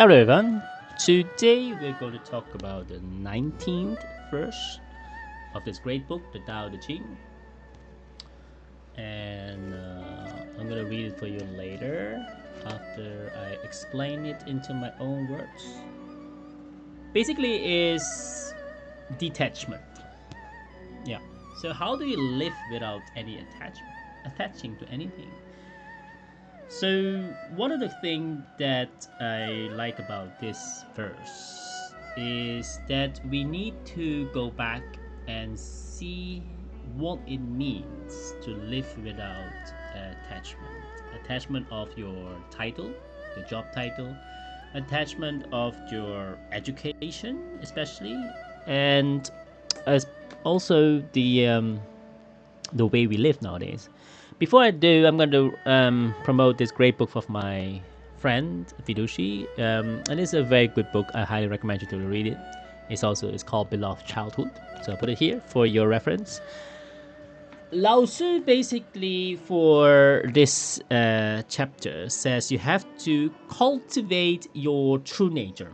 Hello everyone, today we're going to talk about the 19th verse of this great book, the Tao Te Ching, and I'm going to read it for you later after I explain it into my own words. Basically is detachment. Yeah, so how do you live without any attaching to anything? So one of the things that I like about this verse is that we need to go back and see what it means to live without attachment. Attachment of your title, the job title, attachment of your education, especially, and as also the way we live nowadays. Before I do, I'm going to promote this great book of my friend Vidushi, and it's a very good book. I highly recommend you to read it. It's called Beloved Childhood. So I put it here for your reference. Lao Tzu basically for this chapter says you have to cultivate your true nature.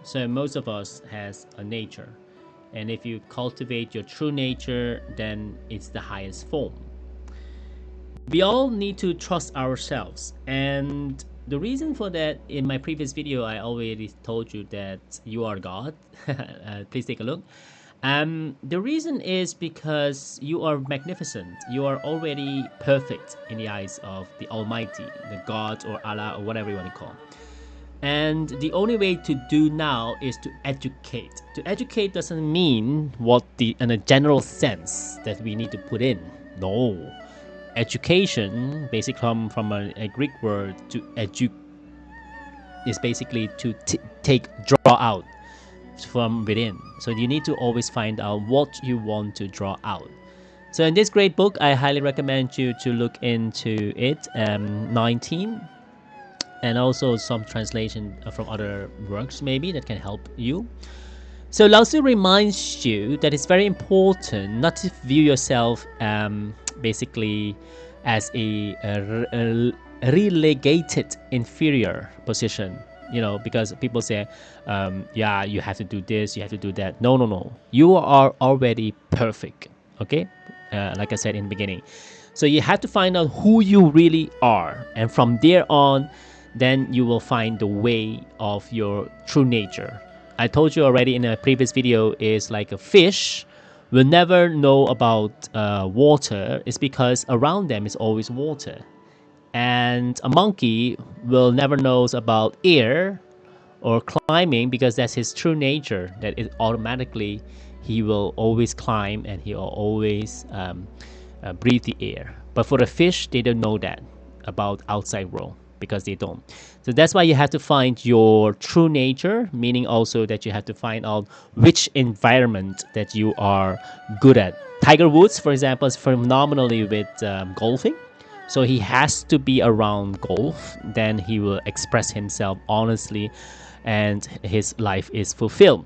So most of us has a nature, and if you cultivate your true nature, then it's the highest form. We all need to trust ourselves, and the reason for that, in my previous video I already told you that you are God. Please take a look. The reason is because you are magnificent. You are already perfect in the eyes of the Almighty, the God or Allah or whatever you want to call. And the only way to do now is to educate. To educate doesn't mean what in a general sense that we need to put in. No. Education basically come from a Greek word to edu is basically to draw out from within. So you need to always find out what you want to draw out. So in this great book, I highly recommend you to look into it. 19, and also some translation from other works maybe that can help you. So Lao Tzu reminds you that it's very important not to view yourself basically as a relegated inferior position, because people say, yeah, you have to do this, you have to do that. No. You are already perfect, okay? Like I said in the beginning. So you have to find out who you really are. And from there on, then you will find the way of your true nature. I told you already in a previous video, is like a fish will never know about water. It's because around them is always water. And a monkey will never knows about air or climbing, because that's his true nature, that it automatically he will always climb and he will always breathe the air. But for the fish, they don't know that about outside world, because they don't. So that's why you have to find your true nature, meaning also that you have to find out which environment that you are good at. Tiger Woods, for example, is phenomenally with golfing. So he has to be around golf, then he will express himself honestly and his life is fulfilled.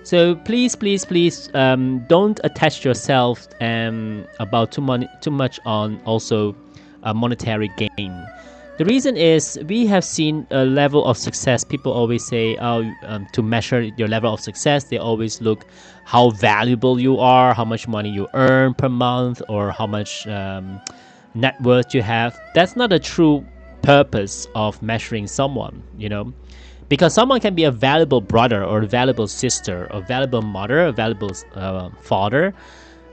So please, don't attach yourself about too much on also monetary gain. The reason is we have seen a level of success. People always say, to measure your level of success, they always look how valuable you are, how much money you earn per month, or how much net worth you have. That's not a true purpose of measuring someone, because someone can be a valuable brother or a valuable sister, a valuable mother, a valuable father,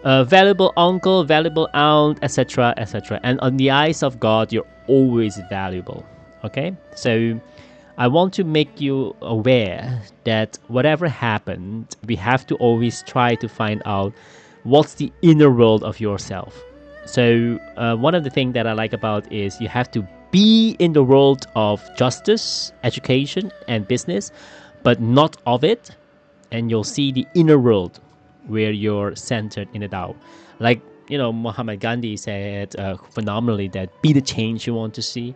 a valuable uncle, valuable aunt, etc., etc. And on the eyes of God, you're always valuable. Okay, so I want to make you aware that whatever happened, we have to always try to find out what's the inner world of yourself. So one of the things that I like about is you have to be in the world of justice, education, and business, but not of it, and you'll see the inner world where you're centered in the Tao. Like, Muhammad Gandhi said phenomenally that be the change you want to see,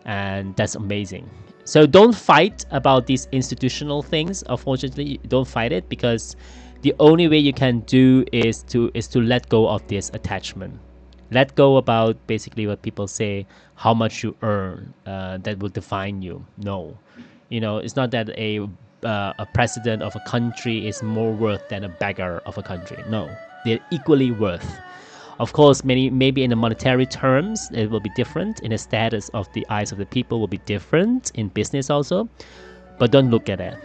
and that's amazing. So don't fight about these institutional things. Unfortunately, don't fight it, because the only way you can do is to let go of this attachment. Let go about basically what people say, how much you earn, that will define you. No. It's not that a president of a country is more worth than a beggar of a country. No, they're equally worth. Of course, maybe in the monetary terms, it will be different. In the status of the eyes of the people will be different in business also. But don't look at it.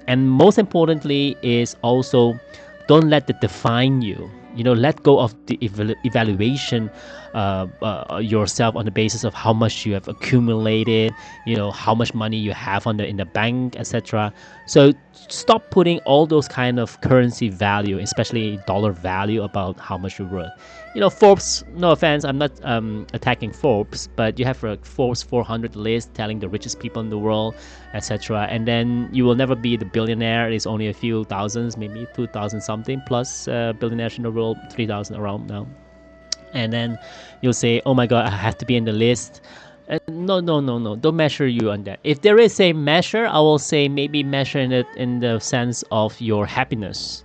And most importantly is also don't let it define you. Let go of the evaluation yourself on the basis of how much you have accumulated, how much money you have in the bank, etc. So stop putting all those kind of currency value, especially dollar value, about how much you're worth. Forbes, no offense, I'm not attacking Forbes, but you have a Forbes 400 list telling the richest people in the world, etc. And then you will never be the billionaire. It's only a few thousands, maybe 2,000 something, plus billionaires in the world, 3,000 around now. And then you'll say, oh my God, I have to be in the list. No, no, no, no. Don't measure you on that. If there is a measure, I will say maybe measure it in the sense of your happiness.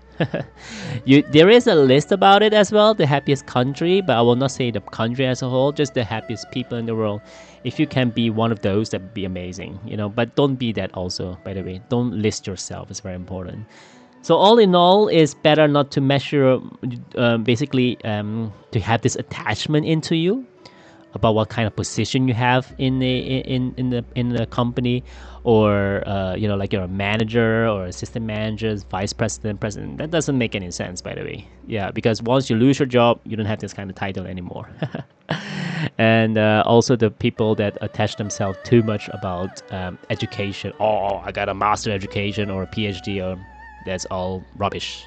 There is a list about it as well, the happiest country, but I will not say the country as a whole, just the happiest people in the world. If you can be one of those, that would be amazing, but don't be that also, by the way. Don't list yourself. It's very important. So all in all, it's better not to measure, basically, to have this attachment into you about what kind of position you have in the company, or like you're a manager or assistant manager, vice president, president. That doesn't make any sense, by the way. Yeah, because once you lose your job, you don't have this kind of title anymore. And also the people that attach themselves too much about education. Oh, I got a master education or a PhD, or that's all rubbish.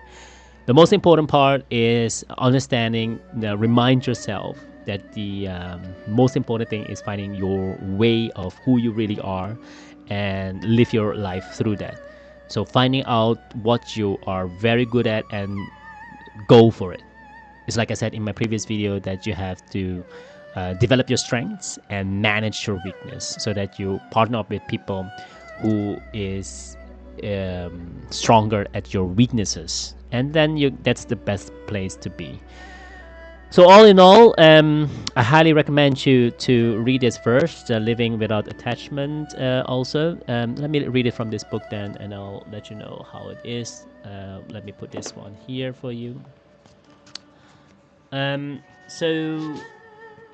The most important part is understanding, remind yourself that the most important thing is finding your way of who you really are and live your life through that. So finding out what you are very good at and go for it. It's like I said in my previous video, that you have to develop your strengths and manage your weakness, so that you partner up with people who is stronger at your weaknesses, and then that's the best place to be. So all in all, I highly recommend you to read this first, Living Without Attachment. Also, let me read it from this book then, and I'll let you know how it is. Let me put this one here for you. So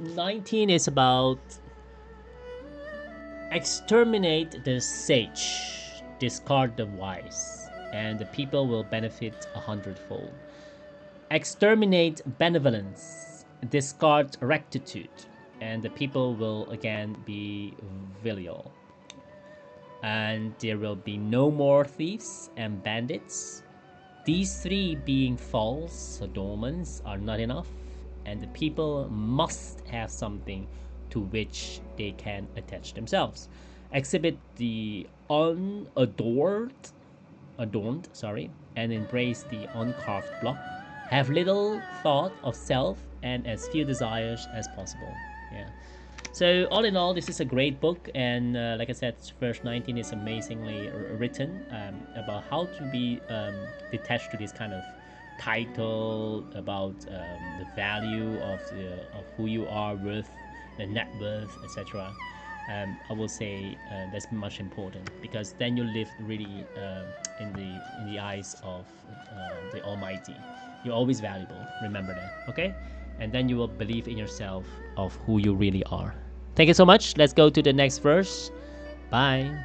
19 is about exterminate the sage, discard the wise, and the people will benefit 100-fold. Exterminate benevolence, discard rectitude, and the people will again be filial. And there will be no more thieves and bandits. These three being false adornments are not enough, and the people must have something to which they can attach themselves. Exhibit the adorned, and embrace the uncarved block. Have little thought of self and as few desires as possible. Yeah. So all in all, this is a great book, and like I said, verse 19 is amazingly written about how to be detached to this kind of title, about the value of who you are, worth, the net worth, etc. I will say that's much important, because then you live really in the eyes of the Almighty. You're always valuable. Remember that, okay? And then you will believe in yourself of who you really are. Thank you so much. Let's go to the next verse. Bye.